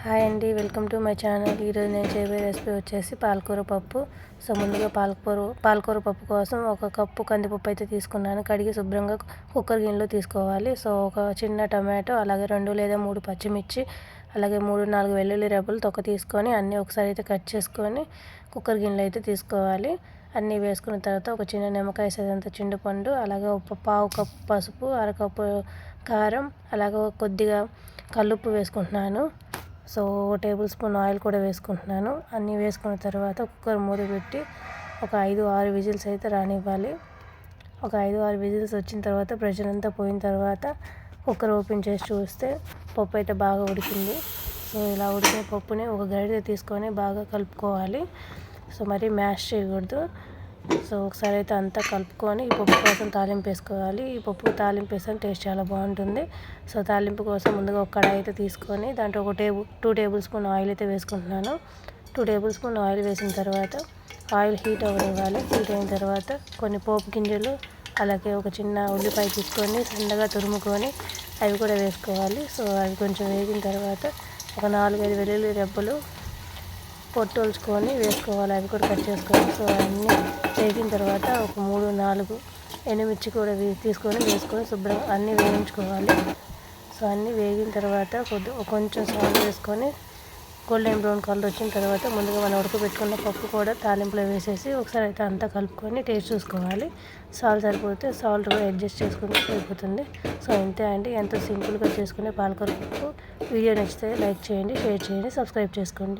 Hi అండి, welcome to my channel. ఈరోజు నేను చేయబోయే రెసిపీ వచ్చేసి పాలకూర పప్పు. సో ముందుగా పాలకూర పప్పు కోసం ఒక కప్పు కందిపప్పు అయితే తీసుకున్నాను. కడిగి శుభ్రంగా కుక్కర్ గిన్నెలో తీసుకోవాలి. సో ఒక చిన్న టమాటో, అలాగే 2 లేదా 3 పచ్చిమిర్చి, అలాగే 3-4 వెల్లుల్లి రెబ్బలు తొక్క తీసుకొని అన్నీ ఒకసారి అయితే కట్ చేసుకొని కుక్కర్ గిన్నెలో అయితే తీసుకోవాలి. అన్నీ వేసుకున్న తర్వాత ఒక చిన్న నిమ్మకాయ సైజంత చింతపండు, అలాగే ఒక పావు కప్పు పసుపు, అరకప్పు కారం, అలాగే కొద్దిగా కల్లుప్పు వేసుకుంటున్నాను. సో 1 టేబుల్ స్పూన్ ఆయిల్ కూడా వేసుకుంటున్నాను. అన్నీ వేసుకున్న తర్వాత కుక్కర్ మూత పెట్టి ఒక 5-6 విజిల్స్ అయితే రానివ్వాలి. ఒక 5-6 విజిల్స్ వచ్చిన తర్వాత ప్రెషర్ అంతా పోయిన తర్వాత కుక్కర్ ఓపెన్ చేసి చూస్తే పప్పు అయితే బాగా ఉడికింది. సో ఇలా ఉడికిన పప్పుని ఒక గరిటె తీసుకొని బాగా కలుపుకోవాలి. సో మరీ మ్యాష్ చేయకూడదు. సో ఒకసారి అయితే అంతా కలుపుకొని ఈ పప్పు కోసం తాలింపు వేసుకోవాలి. ఈ పప్పు తాలింపు వేస్తే టేస్ట్ చాలా బాగుంటుంది. సో తాలింపు కోసం ముందుగా ఒక కడాయి అయితే తీసుకొని దాంట్లో 2 టేబుల్ స్పూన్ ఆయిల్ అయితే వేసుకుంటున్నాను. 2 టేబుల్ స్పూన్ ఆయిల్ వేసిన తర్వాత ఆయిల్ హీట్ అవ్వనివ్వాలి. హీట్ అయిన తర్వాత కొన్ని పోపు గింజలు, అలాగే ఒక చిన్న ఉల్లిపాయ తీసుకొని సన్నగా తురుముకొని అవి కూడా వేసుకోవాలి. సో అవి కొంచెం వేగిన తర్వాత ఒక 4-5 వెల్లుల్లి రెబ్బలు పొట్టొల్చుకొని వేసుకోవాలి. అవి కూడా కట్ చేసుకోవాలి. సో అన్నీ వేగిన తర్వాత ఒక 3-4 ఎండుమిర్చి కూడా వేసుకొని శుభ్రంగా అన్నీ వేయించుకోవాలి. సో అన్నీ వేగిన తర్వాత కొంచెం సాల్ట్ వేసుకొని గోల్డెన్ బ్రౌన్ కలర్ వచ్చిన తర్వాత ముందుగా మనం ఉడకబెట్టుకున్న పప్పు కూడా తాలింపులో వేసేసి ఒకసారి అయితే అంతా కలుపుకొని టేస్ట్ చూసుకోవాలి. సాల్ట్ సరిపోతే సాల్ట్ కూడా అడ్జస్ట్ చేసుకుంటే సరిపోతుంది. సో ఇంతే అండి, ఎంతో సింపుల్గా చేసుకునే పాలకూర పప్పు. వీడియో నచ్చితే లైక్ చేయండి, షేర్ చేయండి, సబ్స్క్రైబ్ చేసుకోండి.